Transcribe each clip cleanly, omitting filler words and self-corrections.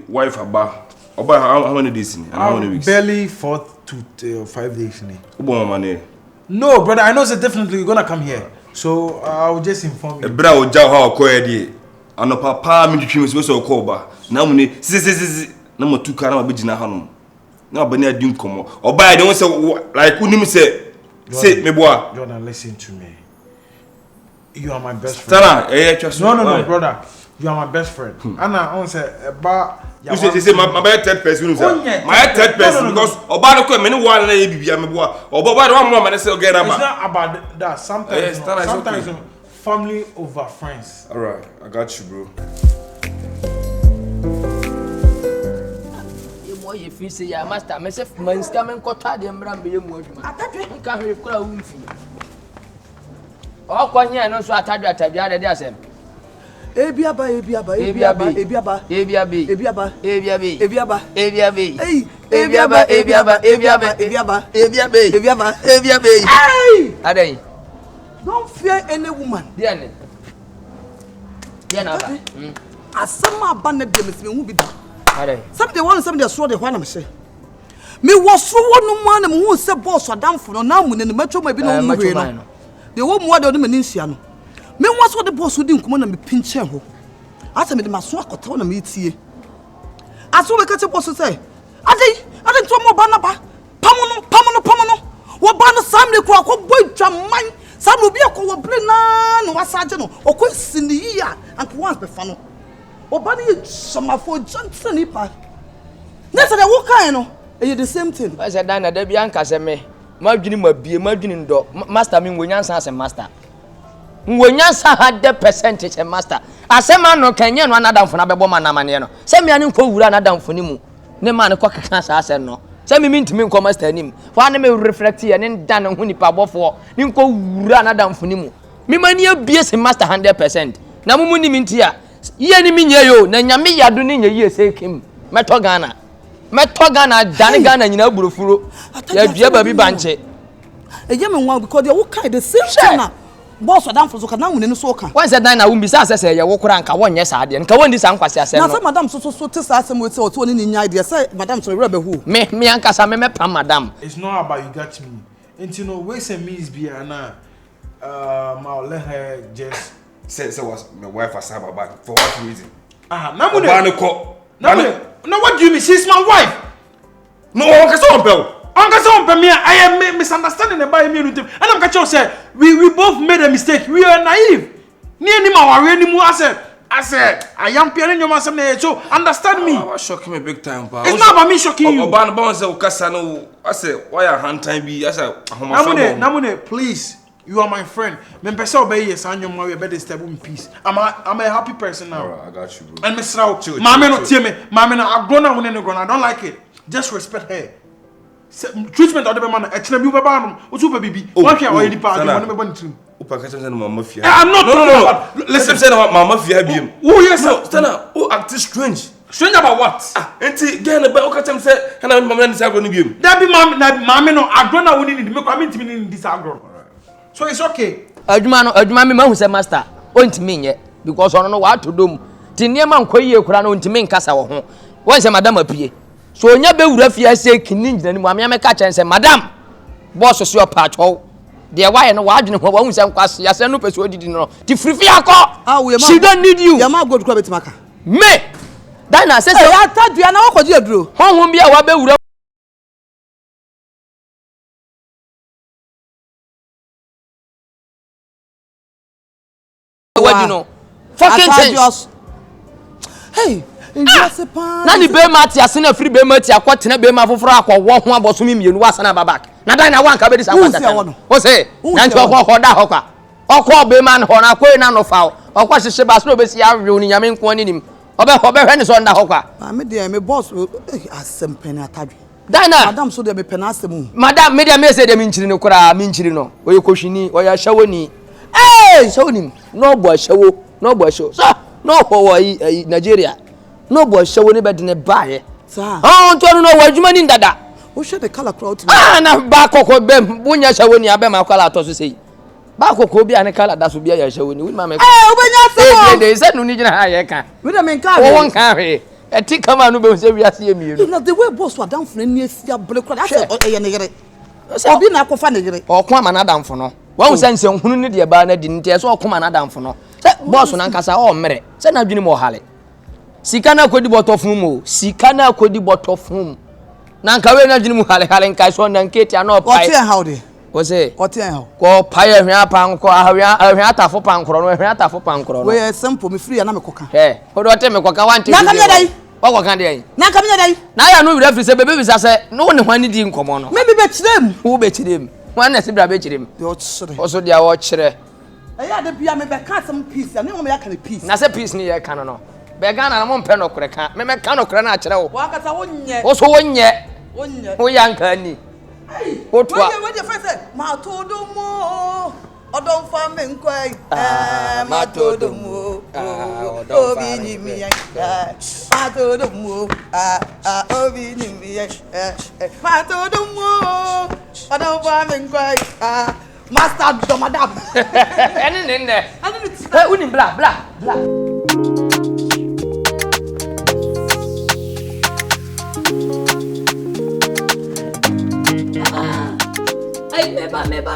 Wife about how many days in? How many weeks? Barely 4 to 5 days in. No, brother, I know that definitely you're gonna come here. So I'll just inform you. Brother, will jow how call it. And no papa me to trim is so call ba. Naamuney, si. Number 2 car be jina hanum. Na Abena dim komo. Oba I don't say like unim say YEBOAH. Jordan, listen to me. You are my best friend. No, brother. You are my best friend. And I want to say about you say my third person. My third person because Oba no come many one na YEBOAH. Oba one more man say again about. It's not about that. Sometimes family over friends. All right, I got you, bro. You feel say ya master myself man scamming kota de mbra be mu adwuma. Atadwe nka hwe kura wo mfi. O kwanye no so atadwe ade de asem. Ebiaba. Hey. Adai. Don't fear any woman. Diane. Asama Abena de me hu bi da. Adai. Somebody want somebody so de hwana me say. Me was so one man me hu say boss adamfo no Naamuney ne matwo ma bi no mu hwe no. De wo mu ade me ninsia no. Me was what the boss would inkomo na me pinche ho. Asa me de maso akota na me tie. Aso we ka che boss say. Ade nto mo ba na ba. Pamono. Wo ba no samle ko akobɔ dwaman. Samle bi akɔ bre na no wasaje no. Okɔ sini ya and once be fa no. Oba na ye samafo jantle ni pa. Na say wo kan no. E the same thing. I said Daina da bi anka se me. Madwini mabie madwini ndo. Master me wonyansa se master. Wonyansa 100% master. Asema no kanye no anadamfo na bebo manamane no. Se me ane nko wura anadamfo ni mu. Ne ma ne kokeka sa ase no. Se me ntimi nko master nim. Fa ne me reflect ye ne dan ho nipa bofo. Ni nko wura anadamfo ni mu. Me mani abie se master 100%. Na mumu ni minti a. Ye ni minye yo na nyame yado ni nye ye se kim. Meto Ghana dane Ghana nyina burofuro. Ya bia ba bi banche. Eje me nwa because they wo kind the same thing na. Boss adam for so ka Naamuney no so ka. When said Daina won bi sa say ye wo kura nka wonye sa ade nka wondi sa nkwase asem no. Na say madam so te sa asem we say o to ni nya ide say madam so rebe hu. Me anka sa me pam madam. It's not about you got me. And you know we say me is be na I'll let her just say was my wife asaba back for what reason? Naamuney. No, what do you mean? She's my wife. No, Uncle me, I am misunderstanding about me. And I'm catching say we both made a mistake. We are naive. I said, I am peering your master. So understand me. I was shocking me big time, pal. It's not about me shocking you. I said, why a hand time be? I said, Naamuney, please. You are my friend. I'm in peace. I'm a happy person now. Alright, I got you, bro. And Miss Rao, Mama no tell me. Mama no I grown up when I don't like it. Just respect her. Treatment of the man. You baby. What you already part? I'm not. Listen, say Mama Fia be. Oh yes, Stana. Oh, act strange. Strange about what? Enti get the back of say and I'm going to give. That be Mama no I grown up when you make I mean to me in this agro. So it's okay. Adwuma me ma hu say master. Ontimi nye because ono no wa to dom. Ti niema nkoyie kura no ontimi nkasa wo ho. Won say madam apie. So onya be wura fia say kini ngina ni mu amia me ka chen say madam. Boss so your patch ho. De why no wa adwene ho wa hu say nkwase ya say no pese odidi no. Ti frifia akọ. She don't need you. Ya ma go kura betimaka. Me. Daina say Atadwe na wo kwaji aduro. Honhom bia wa be wura you know, fucking things. Hey, na ni be mati asena free be mati akwatena be ma foforo akwo ho aboso mi mienu wasana babak na Daina wan ka be dis akwatena o say na nti ho da ho kwa okwo be man ho na akoi na no fa okwa hihye ba so be si awe ni nyame nko ani nim obe hwe ni so nda ho kwa me dey me boss asempene Atadwe Daina madam so dey me pena asem madam me dey me say dey me nchiri ni kura me nchiri no oye kohwini oya hyawoni hey so nim no bo show so no for Nigeria no boy show ni be de ne bae sir nto no wadwuma ni dada o share the color crowd na ba kokko bem bunya show ni abema kwala atoso sei ba kokko bi ane kala da so bia ya show ni wi ma me obenya se dey say no ni gina ha ye kan we da men ka won kan he eti kama no be se wi ase emienu na the way boss wa down for ni afia bele kwa ase e ne yere obi na akofa ne yere okwa ma na damfo no wa hu sense hunu ni de ba na di nte so okwa ma na damfo no se boss na nkasa o mere se na dwini mo hale sika na kodi botofum o sika na kodi botofum na nka we na dwini mu hale nka so na nketi ana opai ote how de o se ote how ko pai ahwa panko ahwa atafo pankoro no ahwa atafo pankoro no we simple me free na me koka o do te me koka wan te na kam ya dai o koka dai na kam ya dai na ya no wi refi se bebe bisa se no ne hwan di nkomo no me bi be kirem wo be kirem wan na se bra be kirem de o chere o so dia wo kire eya de bia me be ka some peace na me ya ka ne peace na se peace ni ye kan no be Ghana na mo mpe no kure kan me ka no kure na akire wo wa kasa wonye wo so wonye wo yanka ni wo to we dey say ma to do mo odon fa me nkwai ma to do mo obi ni mi ma to do mo obi ni mi ma to do mo odon fa me nkwai master do madam ene ne uni bla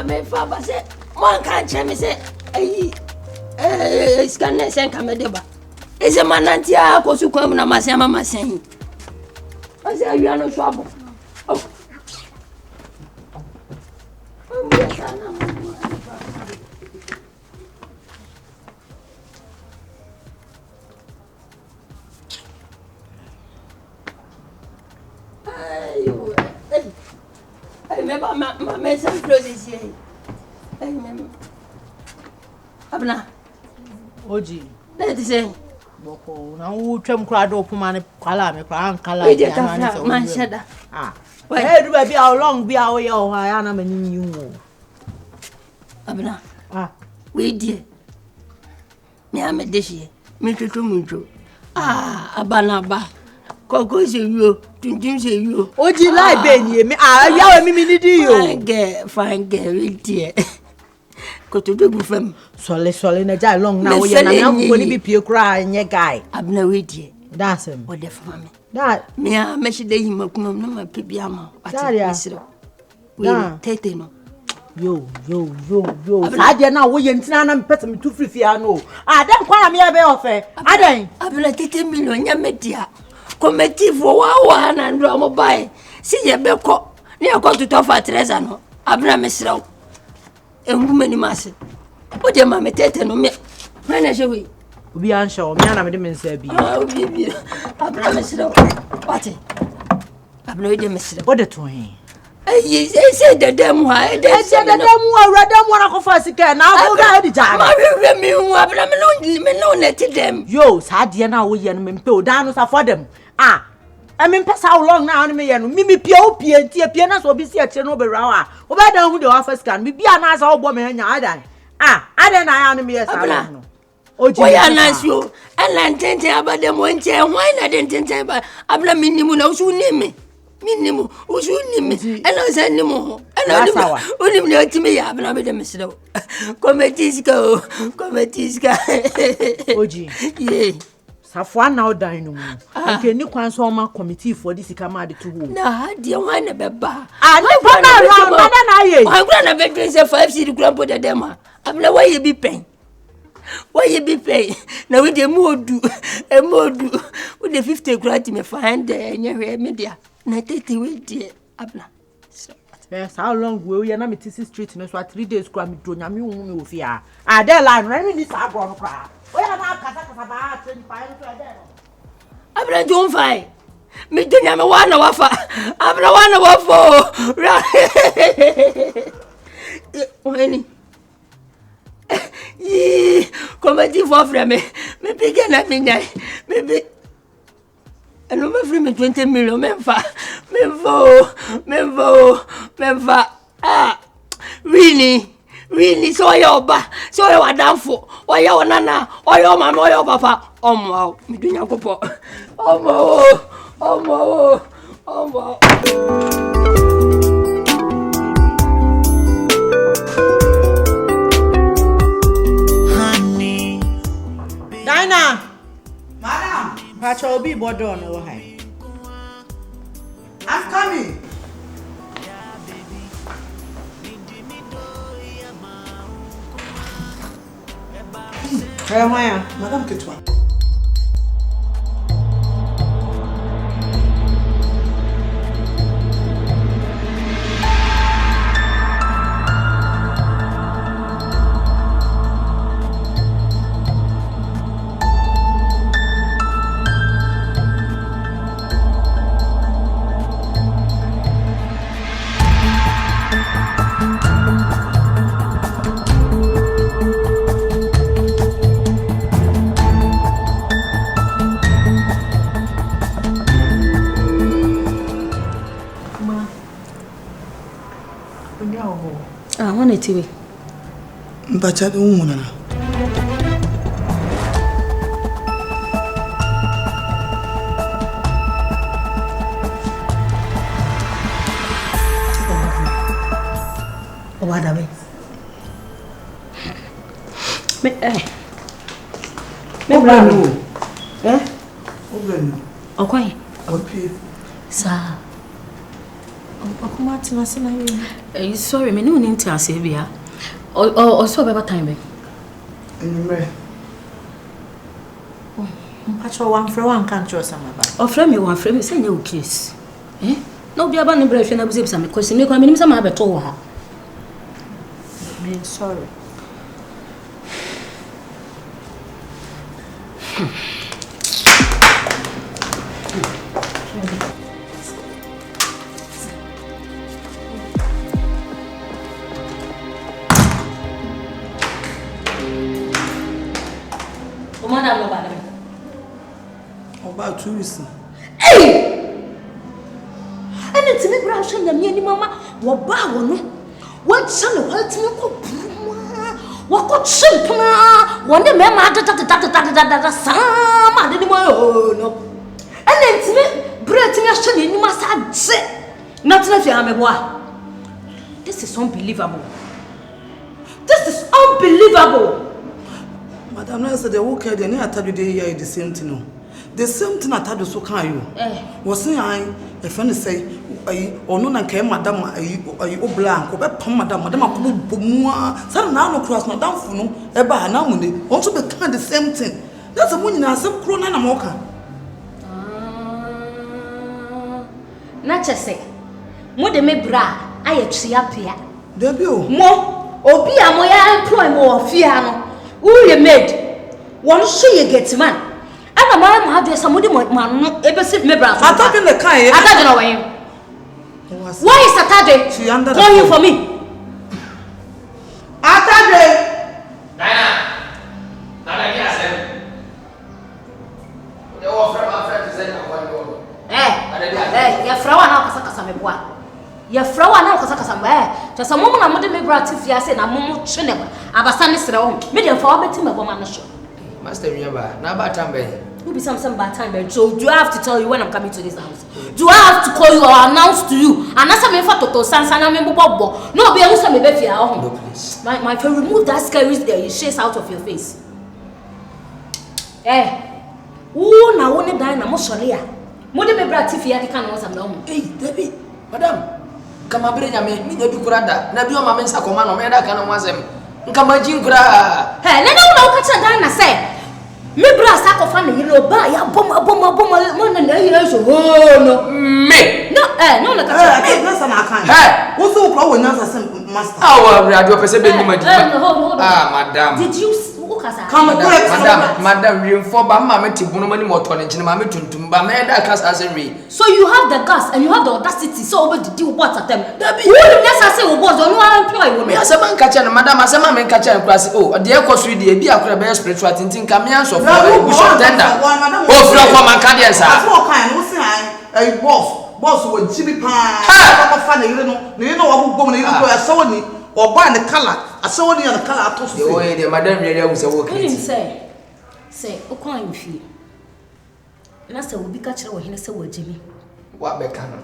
me fa ba se mo kan che me se scan sen kamedeba ese mananti a ko su kwam na masen mama sen ase awia no so abo ma mesa close ici. Abena. Oji. Let it say. Boko na wo twam kra do puma ne kwala me kra ankala ya na so. Man sheda. Eh du ba bi how long bi how ye o ha ya na mani yu. Abena. We die. Me amedeshi. Me tutu munjo. Abana ba. Koko se yo, tunjun se yo. Oji lai be ni me ya we mi ni di yo. Fine girl, we die. Ko to be gufam. Sole na ja long na wo ye na na ko ni bi pie kura nye guy. Abna we die. That's him. O de fa me. That me a me shi de hima kunam na ma pebia ma. Ati we tete no. Yo. Ade na wo ye ntina na mpete me tu frifia no. Den kwa na me be ofe. Aden. Abna tete million nya media. Committee wa na ndo mo bai. Si ye be ko. Ni akọ tuto fa Teresa no. Abna me siraw. Enguma ni mase. O de ma metete no me. Na shewe. Obi an show me na me de me nsa bi. Obi. Abna me siraw. Wate. Abna we de me siraw. O de to hin. Ayi say de dem ha. De dem awradam wona ko fa sika na go ga di ja. Ma we mi hu abna me no net dem. Yo, sa de na wo ye no me mpe o dan no sa for dem. I mean, pass how long now? Me and Mimi Pio, Piana, so be see a channel be rawa. Over down with the office can be a nice old woman and I die. I don't know me as I know. Oh, I nice you and then tell about them one chair. Why I didn't tell about Abla minimum, who name me. Minimum, who name me, and I said no more. And I only know to me, I've never been Mr. Committees go. OG, yea. Safwan now dine no more. Okay, ni kwan so ma committee for this kama de to wo. Na de wan na beba. Ni kwa na ye. Wan kwa na be say 5 cedi kura po de dem a. Abla why you be pen. Na we de modu. We de 50 kura ti me find enye hwe media. Na 30 we de abla. Yes, how long will you na me tisi street no so 3 days kura me do nyame wu me ofia. There line, na me sa agro no kura. Oya na kasa ba 25 so there. Abra don't fight. Me do nyame wana wafa. Abra wana wafo. Wani. Comedy for frame. Me pick na me nyai. Me be. Eno me free me 20 million me fa. Really, so your ba, so your damfo, or your nana, or your mama, or your papa, wow, me do your popo. Honey. Daina. Madam. Pacha obi bodo no hai. I'm coming. Hey, Maya. Madam Ketwa. Tiwe. Mbacha be ununa na. Owada be. Me brano. Obrenu. Okwai. Opie. Sa. Okuma tina sina you. Sorry, me no need to say bia. O so beba time be. Numerical. Pacha one for one can't show some about. O frame me one frame say no case. No bia ba no bra hwe na buze bisa me kwesi me kwa me nim say ma beto wo ha. Me sorry. Madam no bad me. About tourism. Hey! And it's me bra hwe na me ni mama wo ba wo no. What son of what me ko bruma. Wo ko chimpna. Wo ne me ma da sama de ni mo no. And it's me bra ti me hwe na ni ma sa je. Not na fi ameboa. This is unbelievable. This is unbelievable. Madam, I said the work here, they Atadwe here the same thing. No, the same thing Atadwe so can you? Wasn't I? A friend say, or no, and came Madam, blank, or pom Madam, Bumua, some now no cross, no down for no, Eba Naamuney, also become the same thing. That's a woman as some crone and a mocha. Not just say, Mode me bra, I actually appear. There be more, or be a moya employ more fiano. Who you made? One show you get man. And a man had this somebody man ever sit me bra. I thought in the car. I don't know why. Why is Atadwe? She under call you for me. Atadwe. Daina. Nana get us. You offer my friend to say your flower now kasa me boa. Your flower now kasa just a moment I'm not me bra tifia say na momo twene abasa ne sere wo. Me dem fa obeti me boma no so. Master Riaba, na ba time be. Who be some bad time be. So do I have to tell you when I'm coming to this house? Do I have to call you or announce to you? And as me fa toto sansa na me bobo. No be who say me be fia ho. No please. My friend, remove that scary shades out of your face. Who na woni Daina mo sole a. Mo de me bra tifia de kan no sam na ho. Hey, Debbie, madam. Kama bere nyame, mi nyabi kurada. Na bi o ma me nsa koma no me da kan no asem. Nka magin kura. Nene una ukacha Daina say. Me bra sa ko fa na yiro ba ya bom mo na yiro so. Oh no. Me. No, no na kacha. No sana kan. Wo so ko won answer sem master. Ah, radio pese be ni madima. Hold on. Madam. Did you ukasa? Come correct. Madam, we for ba ma me tibuno mani moto ne nchine ma me tuntum ba me da kasa aseri. So you have the gas and you have the audacity so over the deal what at them. Who necessary wo boss no employ wo. Me asema nkacha na madam asema me nkacha na klase. Oh, de ekosuri de bi akura be spiritual tintin ka me anso for bushon tender. Oh, flo kwa manka de nsa. Afro kan no say boss wo jibi pa. Papa fa na yire no wa bom na yire ko asawo ni oba ne color asawo ni na color ato so. Oh, de madam really wu se wo What did say? Say, o kwa mfi. na se obi ka kire wo hene se wo jimi wa be ka no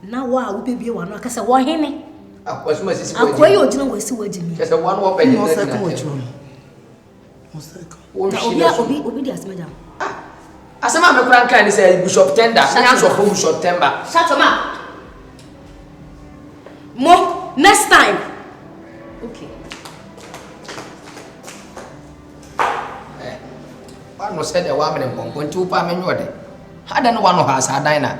na wa wo bebie wa no aka se wo hene akwasuma sisi wo akoye ogina wo si wo jimi kese one wo pe No second wo juro. No second. Obi di asema jam asema me kura nkan ni say Bishop Tender nya so for Bishop Temba shut up mo next time okay no said the woman in Bongo to pa me nyode hada no one has a Daina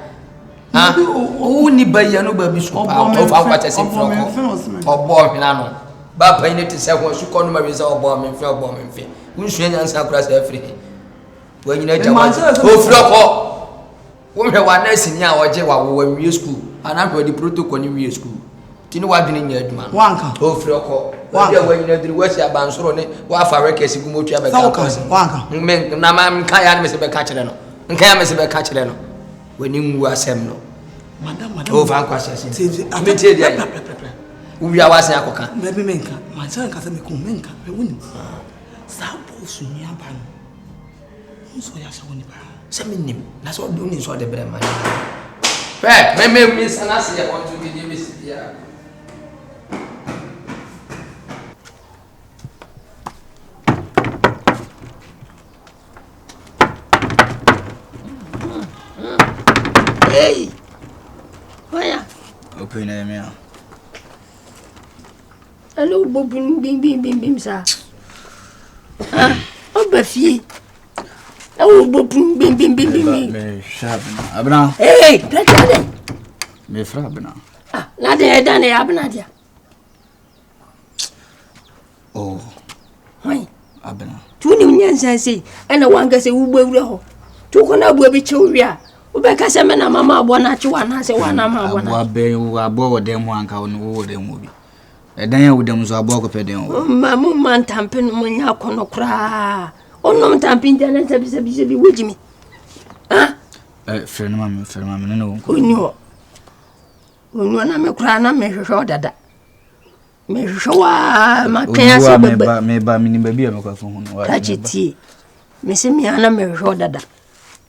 ha o ni bayi no ba bi so pa o fa kwata se fro obo hina no ba pa ni te se ho su kono ma we se obo me mfe unsu nyansa kura se free we nyina jawa o fro ko wo hwe wa na sini a oje wa wo wi school ana ko di protocol ni wi school tini wa dwene nya aduma Wanka o fro ko wa dia we nyina diri wasi abansoro ne wa fa rekesi gumotu abeka Wanka men na ma nka ya me se be ka kire no nka ya me se be ka kire no wani nwu asem no madam o fa kwa sese me tie dia ubi awase akoka maybe menka mancha nka se me ku menka me woni sa bo su nya ba no so ya se woni ba se me nim na so do ni so de bre man pe me sana se ya want to be dey miss ya hey oya open na me alo bobun bim sa obafie awo bobun bim me sharp Abena hey tata me fra Abena na de dan ya Abena dia oh hoi Abena tu ni nyansa sei ana wanga se wo bawura ho tu ko na bo bi chewia ubeka se me na mama abona chi wana se wana ma abona wa be wa bo wo dem anka wo dem wo bi edan ya wo dem so abo ko peden wo mamu man tampen mo nya kono kra onom tampen tane se bi wojimi ha freno ma me no ko onyo na me kra na me hwehwe dada me hwehwe wa ma kan se baba me ba mini baby me ko fo hu no wa kachiti me se mi ana me hwehwe dada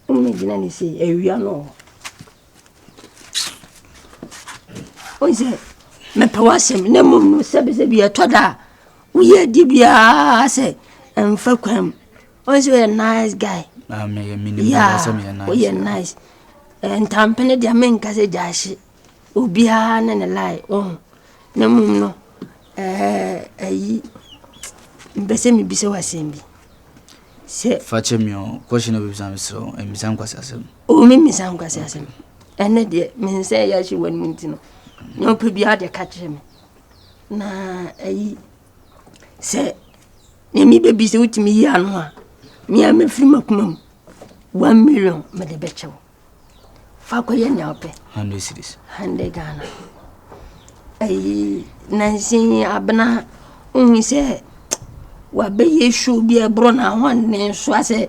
me gina ni se ewia no oze me pawasem na mum no sebe etoda uye dibia se emfa kwam oze a nice guy me mini ba se me nice oye nice entampene dia menka se jashi obia na ne lai na mum no ayi mbese mi bise wasembi se fachemio question of exam so emisam kwasa asem o mi misam kwasa asem ene de me se ya shi wani mintino no pe bia de ka kire me na ayi se ne mi bebi se utimi ya no a mi a me firi makumam 1 million me de bechewo fa ko ye nya ope 100 cities 100 Ghana ayi nansi Abena se wa be yeshu bi ebro na hwan ne so ase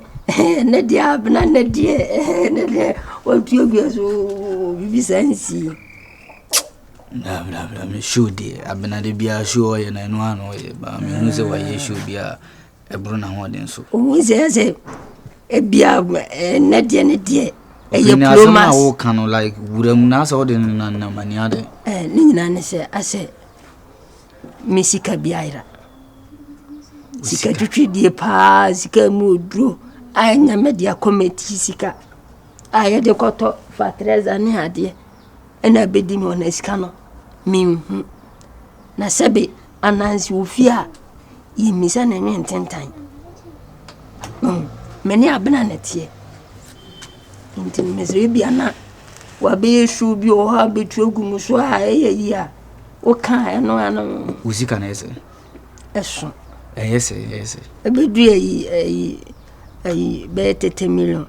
ne dia Abena ne dia o tuo bi so bibi sansi bla me show de Abena de bia show ye na no ano ye ba me hu se wa yeshu bia ebro na hwan den so o se e bia ne dia e ye na promise wo kan like wuram na so de na mani ade ni nyina ne se ase misika biaira sika twitwi die pa sika modro anya media committee sika aye de koto fa 13 ne ade ena bedi mi ona sika no minhu na sebe anansi ofia yimisa na nwe ntentan meni Abena netie nti mesre bia na wa be shu bi o ha betu agumu so a eyi a o kan eno ano usika na ese eso yes ebedu eyi be 30 million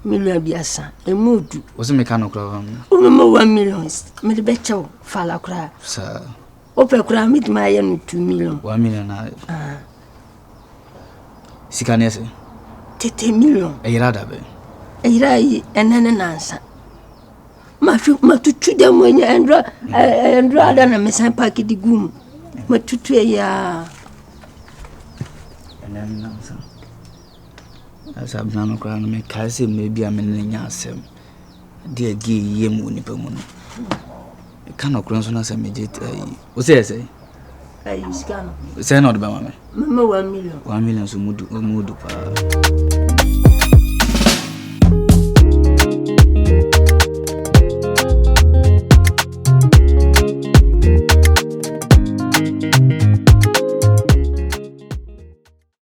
million biasa emudu oso mekano kra o me 1 million me de becho fala kra sa o pe kra mit ma ye no 2 million 1 million na sika na ese 30 million eyira be eyira yi enene nansa matutu de mo nya endro ada na mesan park di gum matutu ya enene nansa As Abena no cry no me ka say maybe am nya asem. Dey gi yem oni pa mu no. E ka no kron so na say me je o say Hey, scan. Say not be mama. Mama 1 million. 1 million so mudu pa.